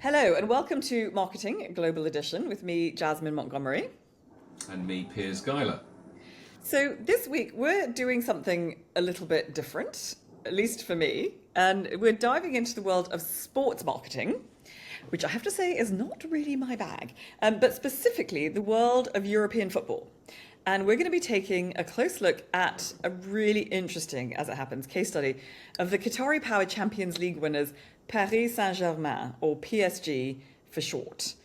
Hello and welcome to Marketing Global Edition with me, Jasmine Montgomery. And me, Piers Geiler. So this week we're doing something a little bit different, at least for me, and we're diving into the world of sports marketing, which I have to say is not really my bag, but specifically the world of European football. And we're going to be taking a close look at a really interesting, as it happens, case study of the Qatari-powered Champions League winners, Paris Saint-Germain, or PSG for short.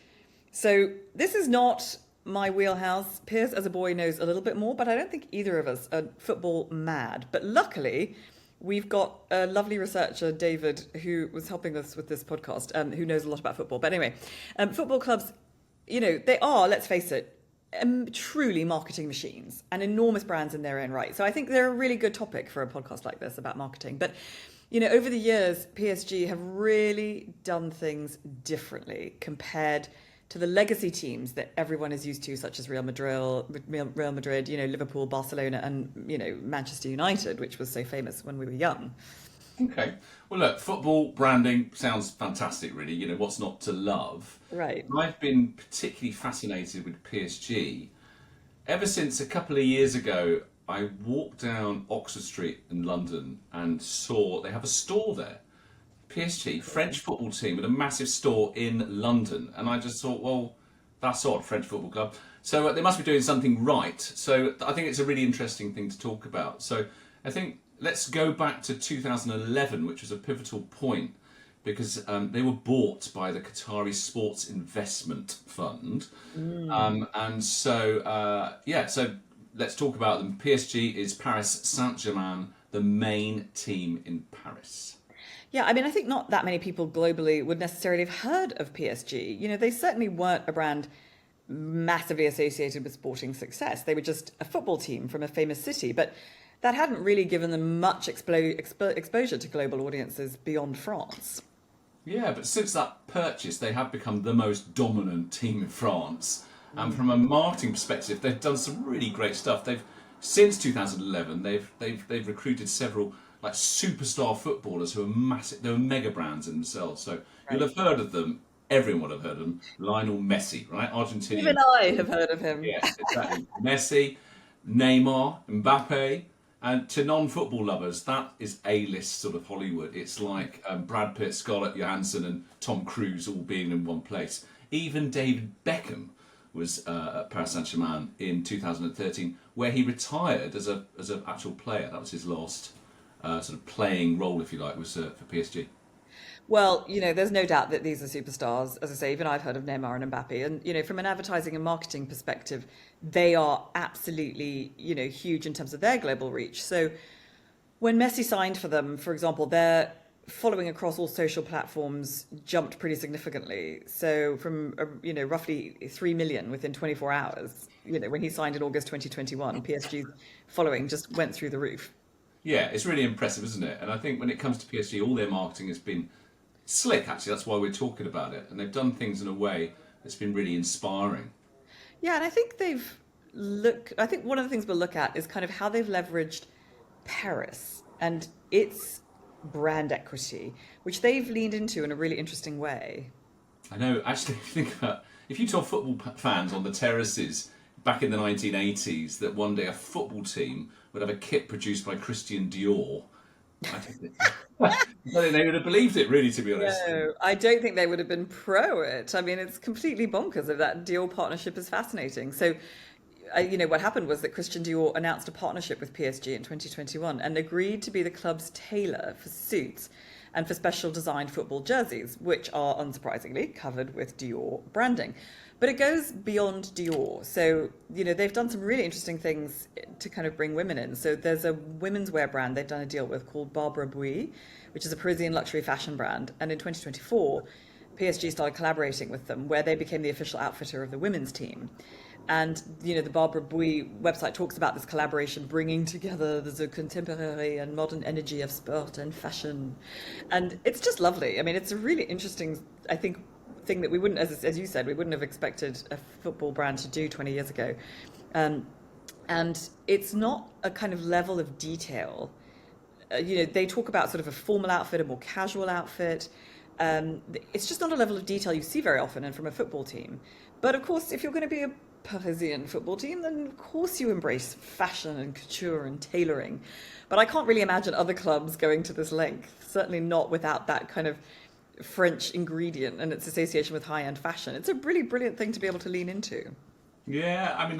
So this is not my wheelhouse. Piers, as a boy, knows a little bit more, but I don't think either of us are football mad. But luckily, we've got a lovely researcher, David, who was helping us with this podcast, who knows a lot about football. But anyway, football clubs, they are, let's face it, truly marketing machines and enormous brands in their own right. So I think they're a really good topic for a podcast like this about marketing. But, over the years, PSG have really done things differently compared to the legacy teams that everyone is used to, such as Real Madrid, Liverpool, Barcelona, and, Manchester United, which was so famous when we were young. Okay. Well, look, football branding sounds fantastic, really. What's not to love? Right. I've been particularly fascinated with PSG ever since a couple of years ago. I walked down Oxford Street in London and saw they have a store there. PSG, French football team, with a massive store in London. And I just thought, well, that's odd, French football club. So they must be doing something right. So I think it's a really interesting thing to talk about. So I think let's go back to 2011, which was a pivotal point because they were bought by the Qatari Sports Investment Fund. So let's talk about them. PSG is Paris Saint-Germain, the main team in Paris. Yeah, I think not that many people globally would necessarily have heard of PSG. They certainly weren't a brand massively associated with sporting success. They were just a football team from a famous city, but that hadn't really given them much exposure to global audiences beyond France. Yeah, but since that purchase, they have become the most dominant team in France. And from a marketing perspective, they've done some really great stuff. Since 2011, they've recruited several like superstar footballers who are massive. They were mega brands in themselves. So you'll have heard of them. Everyone will have heard of them. Lionel Messi, right? Argentinian. Even I have heard of him. Yes, exactly. Messi, Neymar, Mbappe. And to non-football lovers, that is A-list sort of Hollywood. It's like Brad Pitt, Scarlett Johansson, and Tom Cruise all being in one place. Even David Beckham was at Paris Saint-Germain in 2013, where he retired as an actual player. That was his last sort of playing role, if you like, was for PSG. Well, there's no doubt that these are superstars. As I say, even I've heard of Neymar and Mbappe. And, from an advertising and marketing perspective, they are absolutely, huge in terms of their global reach. So when Messi signed for them, for example, their following across all social platforms jumped pretty significantly. So from, roughly 3 million within 24 hours, when he signed in August 2021, PSG's following just went through the roof. Yeah, it's really impressive, isn't it? And I think when it comes to PSG, all their marketing has been slick, actually. That's why we're talking about it. And they've done things in a way that's been really inspiring. Yeah, and I think I think one of the things we'll look at is kind of how they've leveraged Paris and its brand equity, which they've leaned into in a really interesting way. I know, actually, if you told football fans on the terraces back in the 1980s that one day a football team would have a kit produced by Christian Dior, I think they would have believed it, really, to be honest. No, I don't think they would have been pro it. It's completely bonkers. That Dior partnership is fascinating. So, what happened was that Christian Dior announced a partnership with PSG in 2021 and agreed to be the club's tailor for suits and for special designed football jerseys, which are unsurprisingly covered with Dior branding. But it goes beyond Dior. So, they've done some really interesting things to kind of bring women in. So there's a women's wear brand they've done a deal with called Barbara Bui, which is a Parisian luxury fashion brand. And in 2024, PSG started collaborating with them, where they became the official outfitter of the women's team. And, the Barbara Bui website talks about this collaboration bringing together the contemporary and modern energy of sport and fashion. And it's just lovely. It's a really interesting, I think, thing that we wouldn't, as you said, we wouldn't have expected a football brand to do 20 years ago. And it's not a kind of level of detail. They talk about sort of a formal outfit, a more casual outfit. It's just not a level of detail you see very often and from a football team. But of course, if you're going to be a Parisian football team, then of course you embrace fashion and couture and tailoring. But I can't really imagine other clubs going to this length, certainly not without that kind of French ingredient and its association with high-end fashion. It's a really brilliant thing to be able to lean into. Yeah, I mean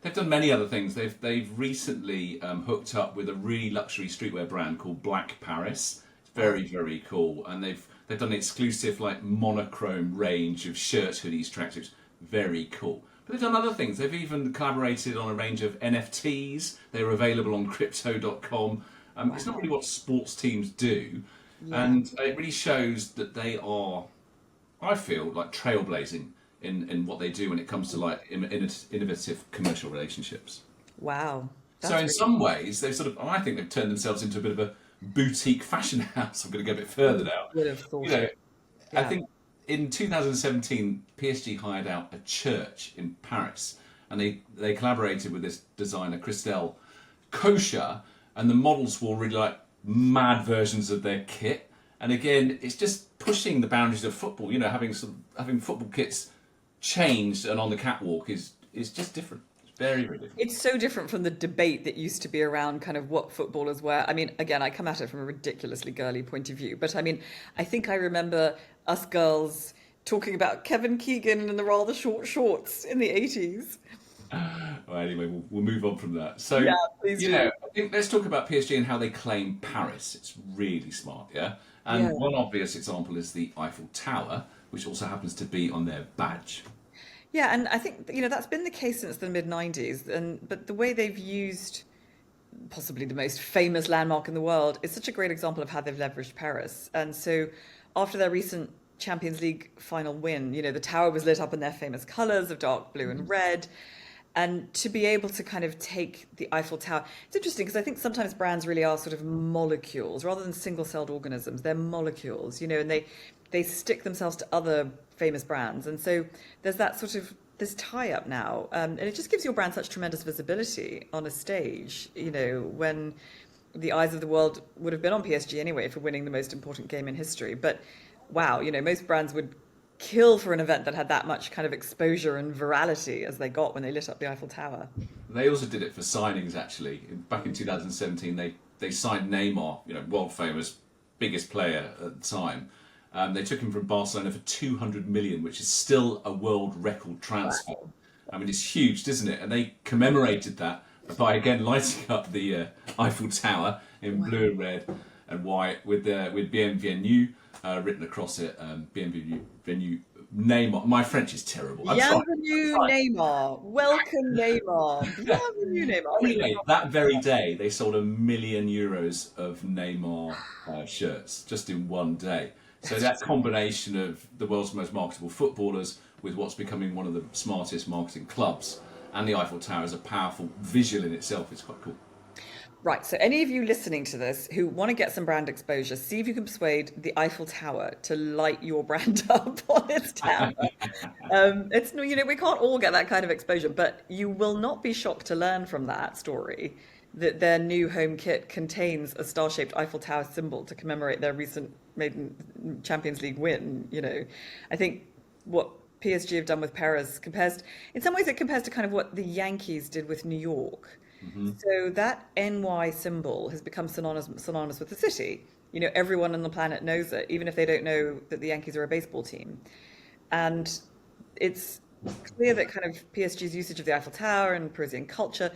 they've done many other things. They've recently hooked up with a really luxury streetwear brand called Black Paris. It's very, very cool, and they've done an exclusive like monochrome range of shirts, hoodies, tracksuits. Very cool. But they've done other things. They've even collaborated on a range of NFTs. They're available on crypto.com. It's not really what sports teams do. Yeah. And it really shows that they are, I feel, like trailblazing in what they do when it comes to like innovative commercial relationships. Wow. So in some ways, they've I think they've turned themselves into a bit of a boutique fashion house. I'm going to go a bit further now. Would have thought. Yeah. I think in 2017, PSG hired out a church in Paris, and they collaborated with this designer, 𝐶𝐬𝐭𝐚𝐦𝐩𝐬, and the models wore really like mad versions of their kit. And again, it's just pushing the boundaries of football. Having football kits changed and on the catwalk is just different. It's very, very different. It's so different from the debate that used to be around kind of what footballers wear. I mean, again, I come at it from a ridiculously girly point of view, but I mean, I think I remember us girls talking about Kevin Keegan and the rather short shorts in the 80s. Well, anyway, we'll move on from that. So, yeah, please do. I think let's talk about PSG and how they claim Paris. It's really smart, yeah? And one obvious example is the Eiffel Tower, which also happens to be on their badge. Yeah, and I think, that's been the case since the mid-90s. But the way they've used possibly the most famous landmark in the world is such a great example of how they've leveraged Paris. And so after their recent Champions League final win, the tower was lit up in their famous colours of dark blue and red. And to be able to kind of take the Eiffel Tower, it's interesting because I think sometimes brands really are sort of molecules rather than single-celled organisms. They're molecules, and they stick themselves to other famous brands. And so there's that sort of this tie-up now. And it just gives your brand such tremendous visibility on a stage, when the eyes of the world would have been on PSG anyway for winning the most important game in history. But wow, most brands would kill for an event that had that much kind of exposure and virality as they got when they lit up the Eiffel Tower. They also did it for signings, actually. Back in 2017, they signed Neymar, world famous, biggest player at the time. They took him from Barcelona for 200 million, which is still a world record transfer. Wow. I mean, it's huge, isn't it? And they commemorated that by, again, lighting up the Eiffel Tower in blue and red and white with bienvenue written across it, bienvenue Neymar. My French is terrible. Bienvenue Neymar. Welcome Neymar. Bienvenue Neymar. Anyway, that very day, they sold €1 million of Neymar shirts just in one day. So that combination of the world's most marketable footballers with what's becoming one of the smartest marketing clubs and the Eiffel Tower is a powerful visual in itself. It's quite cool. Right, so any of you listening to this who want to get some brand exposure, see if you can persuade the Eiffel Tower to light your brand up on its tower. It's we can't all get that kind of exposure, but you will not be shocked to learn from that story that their new home kit contains a star-shaped Eiffel Tower symbol to commemorate their recent maiden Champions League win. I think what PSG have done with Paris in some ways it compares to kind of what the Yankees did with New York. Mm-hmm. So that NY symbol has become synonymous with the city. Everyone on the planet knows it, even if they don't know that the Yankees are a baseball team. And it's clear that kind of PSG's usage of the Eiffel Tower and Parisian culture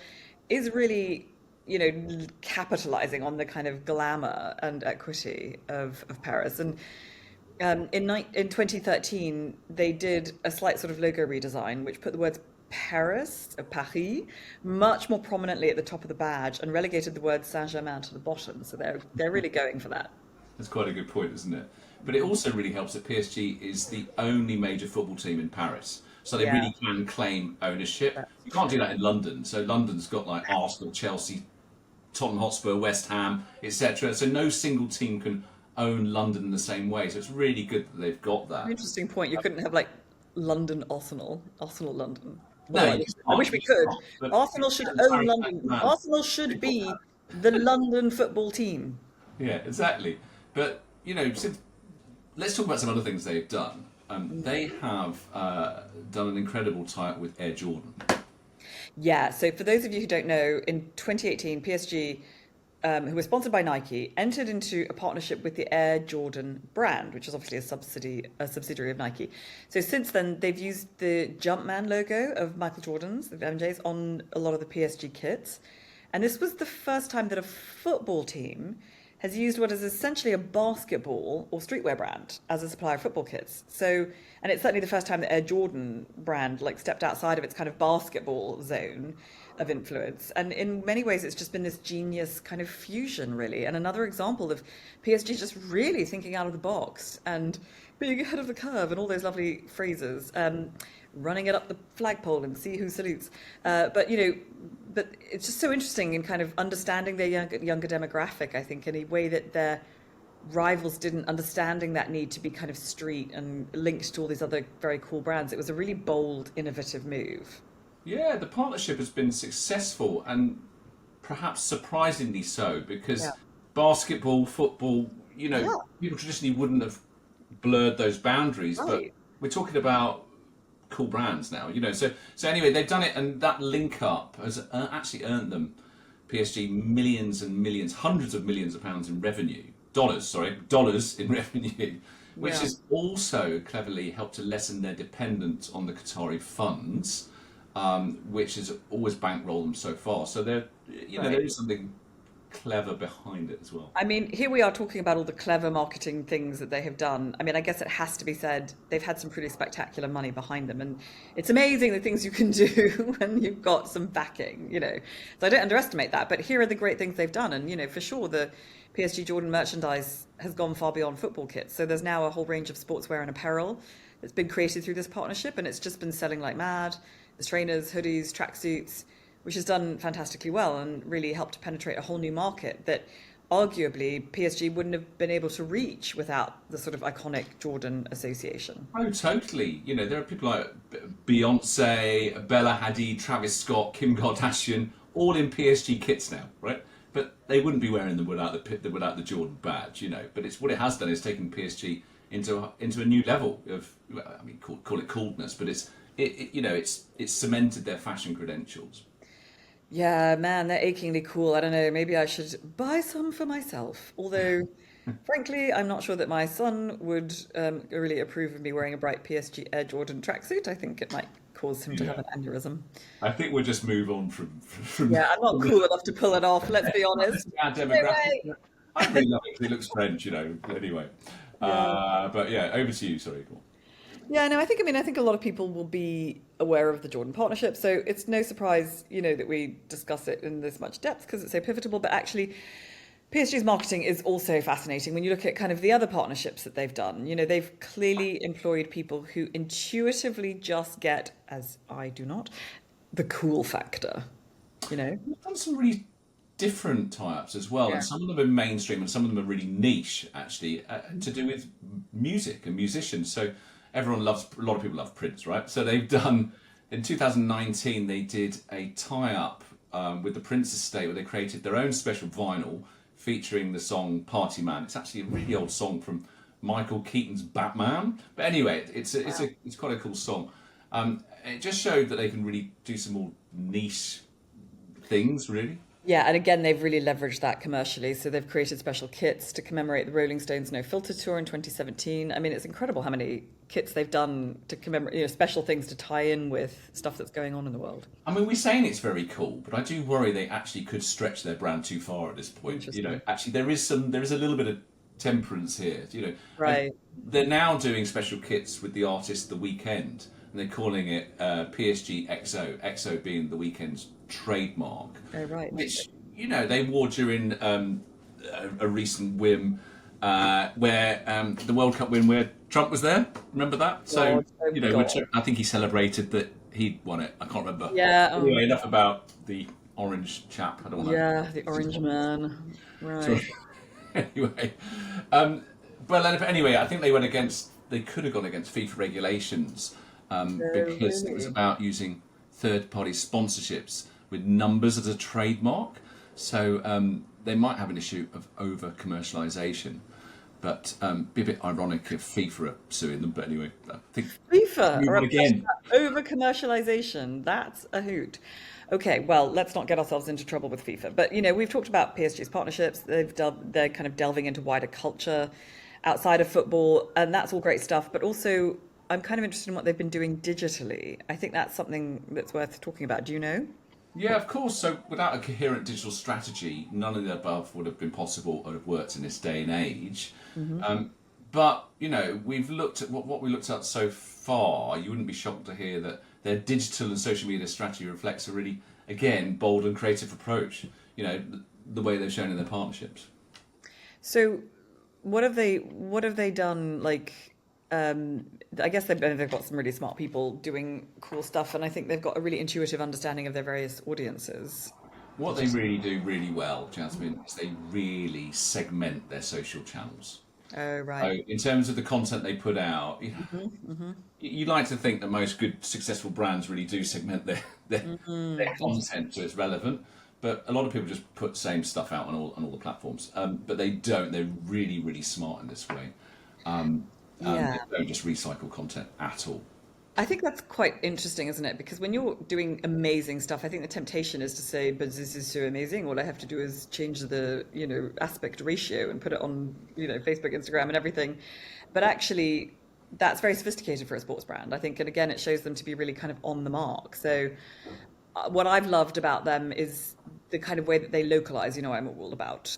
is really, capitalizing on the kind of glamour and equity of Paris. And in 2013, they did a slight sort of logo redesign, which put the words Paris, Paris, much more prominently at the top of the badge and relegated the word Saint-Germain to the bottom. So they're really going for that. That's quite a good point, isn't it? But it also really helps that PSG is the only major football team in Paris. So they really can claim ownership. You can't do that in London. So London's got like Arsenal, Chelsea, Tottenham Hotspur, West Ham, etc. So no single team can own London in the same way. So it's really good that they've got that. Interesting point. You couldn't have like London Arsenal London. No, I wish we could. Arsenal should own London. Arsenal should be the London football team. Yeah, exactly. But since let's talk about some other things they've done. They have done an incredible tie-up with Air Jordan. Yeah, so for those of you who don't know, in 2018, PSG, who was sponsored by Nike, entered into a partnership with the Air Jordan brand, which is obviously a subsidiary of Nike. So since then, they've used the Jumpman logo of Michael Jordan's, the MJ's, on a lot of the PSG kits. And this was the first time that a football team has used what is essentially a basketball or streetwear brand as a supplier of football kits. So, and it's certainly the first time the Air Jordan brand like stepped outside of its kind of basketball zone of influence. And in many ways, it's just been this genius kind of fusion, really. And another example of PSG just really thinking out of the box and being ahead of the curve and all those lovely phrases, running it up the flagpole and see who salutes. But it's just so interesting in kind of understanding their younger demographic, I think, in a way that their rivals didn't, understanding that need to be kind of street and linked to all these other very cool brands. It was a really bold, innovative move. Yeah, the partnership has been successful and perhaps surprisingly so, because basketball, football, people traditionally wouldn't have blurred those boundaries, but we're talking about cool brands now, So anyway, they've done it, and that link up has actually earned them, PSG, millions and millions, hundreds of millions of pounds in revenue, dollars in revenue, which has also cleverly helped to lessen their dependence on the Qatari funds, which has always bankrolled them so far. So there is something clever behind it as well. I mean, here we are talking about all the clever marketing things that they have done. I mean, I guess it has to be said, they've had some pretty spectacular money behind them. And it's amazing the things you can do when you've got some backing, So I don't underestimate that. But here are the great things they've done. And, for sure, the PSG Jordan merchandise has gone far beyond football kits. So there's now a whole range of sportswear and apparel that's been created through this partnership. And it's just been selling like mad. There's trainers, hoodies, tracksuits, which has done fantastically well and really helped to penetrate a whole new market that arguably PSG wouldn't have been able to reach without the sort of iconic Jordan association. Oh, totally. There are people like Beyonce, Bella Hadid, Travis Scott, Kim Kardashian, all in PSG kits now, right? But they wouldn't be wearing them without the Jordan badge, But it's what it has done is taken PSG into a new level of, call it coolness, but it's cemented their fashion credentials. Yeah, man, they're achingly cool. I don't know, maybe I should buy some for myself. Although, frankly, I'm not sure that my son would really approve of me wearing a bright PSG Air Jordan tracksuit. I think it might cause him to have an aneurysm. I think we'll just move on from Yeah, I'm not cool enough to pull it off, let's be honest. Our demographic. I really love it because it looks French, anyway. But yeah, over to you, sorry. Go on. Yeah, no, I think a lot of people will be aware of the Jordan partnership, so it's no surprise, that we discuss it in this much depth because it's so pivotal, but actually PSG's marketing is also fascinating when you look at kind of the other partnerships that they've done. They've clearly employed people who intuitively just get, as I do not, the cool factor, They've done some really different tie-ups as well, and some of them are mainstream and some of them are really niche, actually, to do with music and musicians. So a lot of people love Prince, right? So they've done, in 2019, they did a tie-up with the Prince estate where they created their own special vinyl featuring the song Party Man. It's actually a really old song from Michael Keaton's Batman. But anyway, it's quite a cool song. It just showed that they can really do some more niche things, really. Yeah, and again, they've really leveraged that commercially. So they've created special kits to commemorate the Rolling Stones No Filter Tour in 2017. I mean, it's incredible how many kits they've done to commemorate, special things to tie in with stuff that's going on in the world. I mean, we're saying it's very cool, but I do worry they actually could stretch their brand too far at this point. Actually, there is a little bit of temperance here. Right. They're now doing special kits with the artist The Weeknd, and they're calling it PSG XO. XO being The Weeknd's trademark. Oh, right. Which they wore during a recent win where the World Cup win where Trump was there. Remember that? So I think he celebrated that he won it. I can't remember. Yeah. Anyway, enough about the orange chap. I don't want to. Yeah, the orange man. Right. Anyway, but anyway, I think they could have gone against FIFA regulations because it was about using third-party sponsorships with numbers as a trademark. So they might have an issue of over-commercialisation. But be a bit ironic if FIFA are suing them. But anyway, I think FIFA move or on again. over commercialization. That's a hoot. Okay, well, let's not get ourselves into trouble with FIFA. But we've talked about PSG's partnerships. They're kind of delving into wider culture outside of football, and that's all great stuff. But also, I'm kind of interested in what they've been doing digitally. I think that's something that's worth talking about. Do you know? Yeah, of course. So without a coherent digital strategy, none of the above would have been possible or have worked in this day and age. But we've looked at what we looked at so far. You wouldn't be shocked to hear that their digital and social media strategy reflects a really, again, bold and creative approach. The way they've shown in their partnerships. So, what have they done? Like, I guess they've got some really smart people doing cool stuff, and I think they've got a really intuitive understanding of their various audiences. What they really do really well, Jasmine, is they really segment their social channels. Oh, right. So in terms of the content they put out, you like to think that most good, successful brands really do segment their content so it's relevant. But a lot of people just put the same stuff out on all the platforms. But they don't. They're really, really smart in this way. Yeah. They don't just recycle content at all. I think that's quite interesting, isn't it? Because when you're doing amazing stuff, I think the temptation is to say, but this is so amazing. All I have to do is change the, aspect ratio and put it on, Facebook, Instagram and everything. But actually, that's very sophisticated for a sports brand, I think. And again, it shows them to be really kind of on the mark. So what I've loved about them is the kind of way that they localize. I'm all about,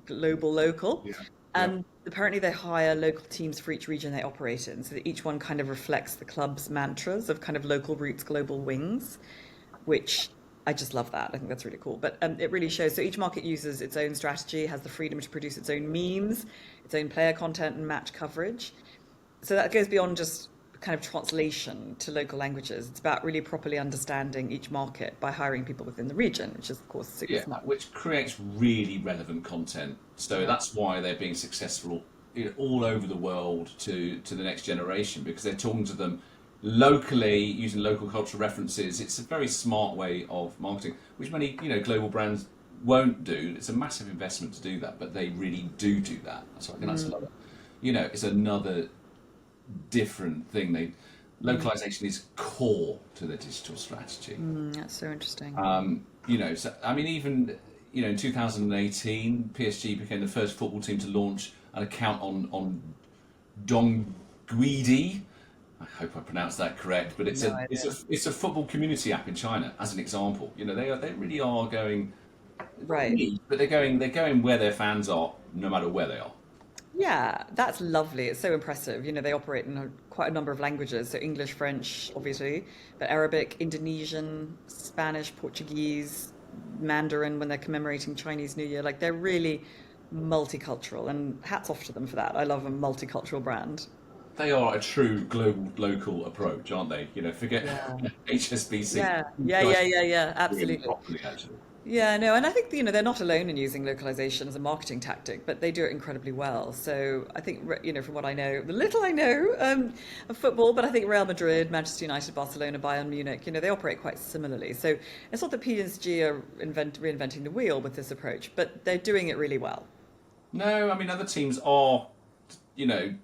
global, local. Yeah. And apparently they hire local teams for each region they operate in, so that each one kind of reflects the club's mantras of kind of local roots, global wings, which I just love that. I think that's really cool. But it really shows. So each market uses its own strategy, has the freedom to produce its own memes, its own player content and match coverage. So that goes beyond just kind of translation to local languages. It's about really properly understanding each market by hiring people within the region, which is of course super smart. Which creates really relevant content. So that's why they're being successful all over the world to the next generation, because they're talking to them locally using local cultural references. It's a very smart way of marketing, which many global brands won't do. It's a massive investment to do that, but they really do that. So I think that's another, it's another different thing. Localization is core to their digital strategy. That's so interesting. So I mean, even in 2018, PSG became the first football team to launch an account on Dongguidi. I hope I pronounced that correct, but it's a football community app in China, as an example. They really are going right, but they're going where their fans are, no matter where they are. Yeah, that's lovely. It's so impressive. They operate in quite a number of languages. So English, French, obviously, but Arabic, Indonesian, Spanish, Portuguese, Mandarin when they're commemorating Chinese New Year. Like, they're really multicultural, and hats off to them for that. I love a multicultural brand. They are a true global local approach, aren't they? Forget HSBC. Yeah, absolutely. Properly, actually. Yeah, no, and I think they're not alone in using localization as a marketing tactic, but they do it incredibly well. So I think from what I know, the little I know of football, but I think Real Madrid, Manchester United, Barcelona, Bayern Munich, they operate quite similarly. So it's not that PSG are reinventing the wheel with this approach, but they're doing it really well. No, I mean other teams are,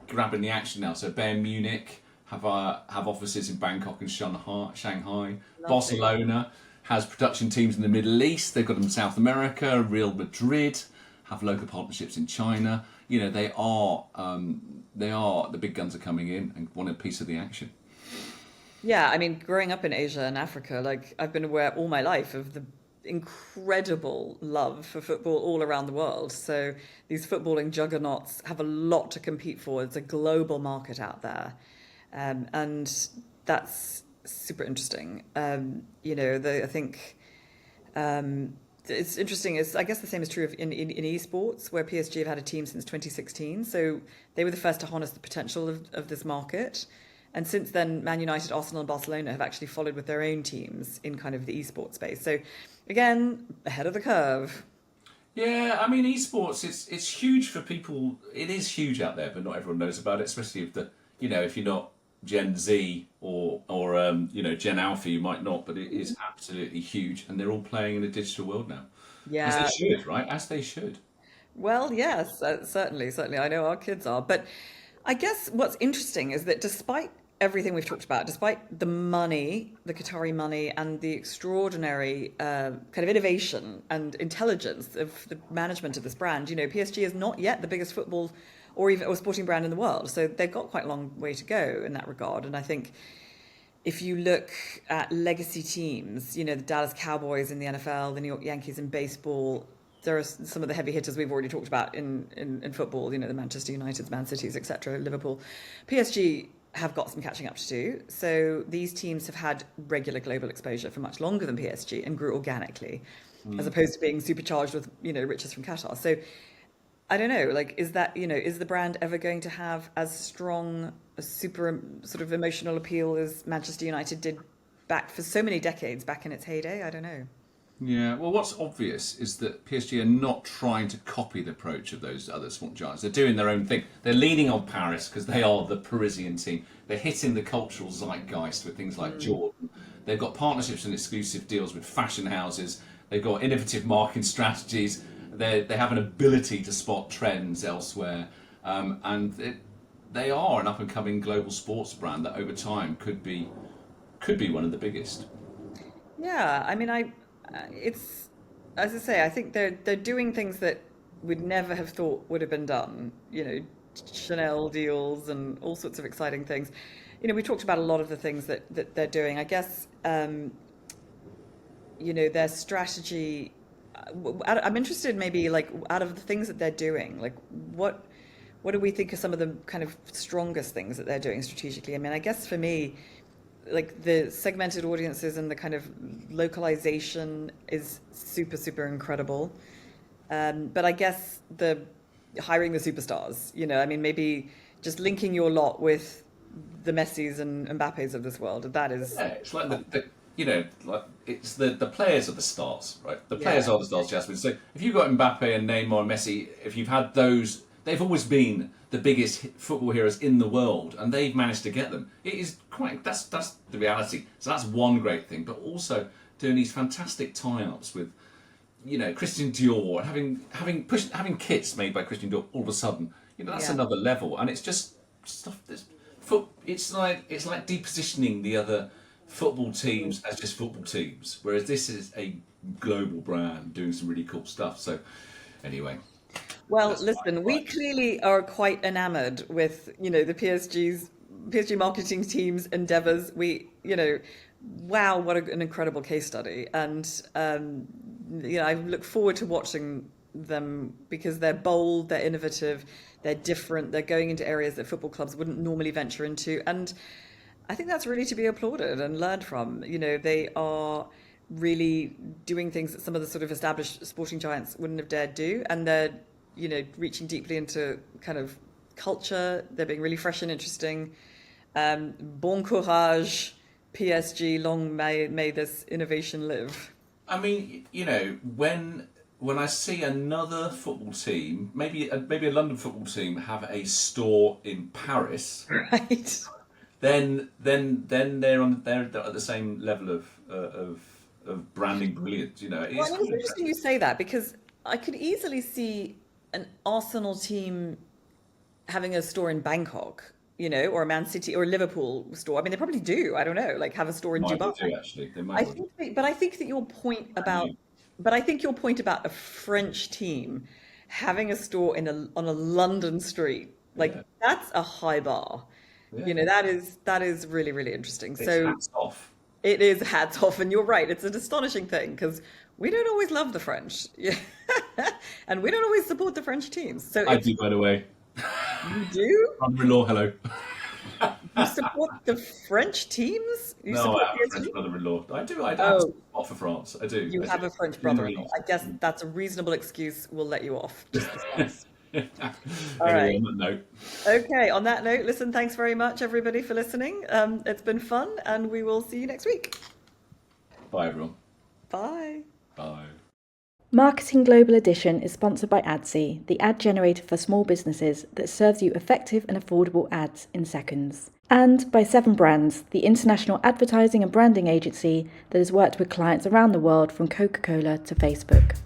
grabbing the action now. So Bayern Munich have offices in Bangkok and Shanghai. Barcelona has production teams in the Middle East. They've got them in South America. Real Madrid have local partnerships in China. They are the big guns are coming in and want a piece of the action. Yeah, I mean, growing up in Asia and Africa, like I've been aware all my life of the incredible love for football all around the world. So these footballing juggernauts have a lot to compete for. It's a global market out there, and that's super interesting. I think it's interesting. I guess the same is true in esports, where PSG have had a team since 2016. So they were the first to harness the potential of this market. And since then, Man United, Arsenal and Barcelona have actually followed with their own teams in kind of the esports space. So again, ahead of the curve. Yeah, I mean, esports, it's huge for people. It is huge out there, but not everyone knows about it, especially if you're not Gen Z or Gen Alpha, you might not, but it is absolutely huge, and they're all playing in a digital world now. Yeah, As they should, right? As they should. Well, yes, certainly. I know our kids are. But I guess what's interesting is that despite everything we've talked about, despite the money, the Qatari money, and the extraordinary kind of innovation and intelligence of the management of this brand, PSG is not yet the biggest football or sporting brand in the world. So they've got quite a long way to go in that regard. And I think if you look at legacy teams, the Dallas Cowboys in the NFL, the New York Yankees in baseball, there are some of the heavy hitters we've already talked about in football, the Manchester Uniteds, Man Cities, etc., Liverpool. PSG have got some catching up to do. So these teams have had regular global exposure for much longer than PSG and grew organically, as opposed to being supercharged with, riches from Qatar. So I don't know, is the brand ever going to have as strong a super sort of emotional appeal as Manchester United did back for so many decades back in its heyday? I don't know. Yeah, well, what's obvious is that PSG are not trying to copy the approach of those other sport giants. They're doing their own thing. They're leaning on Paris because they are the Parisian team. They're hitting the cultural zeitgeist with things like Jordan. They've got partnerships and exclusive deals with fashion houses. They've got innovative marketing strategies. They have an ability to spot trends elsewhere. They are an up-and-coming global sports brand that over time could be one of the biggest. Yeah, I mean, it's, as I say, I think they're doing things that we'd never have thought would have been done. Chanel deals and all sorts of exciting things. We talked about a lot of the things that they're doing. I guess, their strategy. I'm interested, maybe out of the things that they're doing, what do we think are some of the kind of strongest things that they're doing strategically? I mean, I guess for me, the segmented audiences and the kind of localization is super incredible. But I guess the hiring the superstars, I mean, maybe just linking your lot with the Messis and Mbappes of this world. That is, yeah, it's like it's the players are the stars, right? The players are the stars, Jasmine. So if you've got Mbappe and Neymar and Messi, if you've had those, they've always been the biggest football heroes in the world, and they've managed to get them. It is that's the reality. So that's one great thing, but also doing these fantastic tie-ups with, Christian Dior, having kits made by Christian Dior. All of a sudden, that's another level, and it's just stuff that's it's like depositioning the other football teams as just football teams, whereas this is a global brand doing some really cool stuff. So anyway. Well, listen, we clearly are quite enamored with, the PSG marketing team's endeavors. Wow, what an incredible case study. And, I look forward to watching them because they're bold, they're innovative, they're different, they're going into areas that football clubs wouldn't normally venture into. And I think that's really to be applauded and learned from. They are really doing things that some of the sort of established sporting giants wouldn't have dared do. And they're, reaching deeply into kind of culture. They're being really fresh and interesting. Bon courage, PSG, long may this innovation live. I mean, when I see another football team, maybe a London football team, have a store in Paris, right? Then they're at the same level of branding brilliance. It's interesting you say that, because I could easily see an Arsenal team having a store in Bangkok, or a Man City or a Liverpool store. I mean, they probably do. I don't know, have a store in Dubai. They do, actually. They might. I think that your point about a French team having a store on a London street, that's a high bar. Yeah. That is really, really interesting. It's so hats off. It is hats off, and you're right. It's an astonishing thing because we don't always love the French, and we don't always support the French teams. So I do, by the way. You do? Brother-in-law, hello. You support the French teams? I have a French brother-in-law. I do. I have support for France. I do. You have a French brother-in-law. I guess that's a reasonable excuse. We'll let you off. Just this once. All right. On that note. Okay, on that note, listen, thanks very much, everybody, for listening. It's been fun, and we will see you next week. Bye, everyone. Bye. Bye. Marketing Global Edition is sponsored by Adsy, the ad generator for small businesses that serves you effective and affordable ads in seconds. And by 7 Brands, the international advertising and branding agency that has worked with clients around the world from Coca-Cola to Facebook.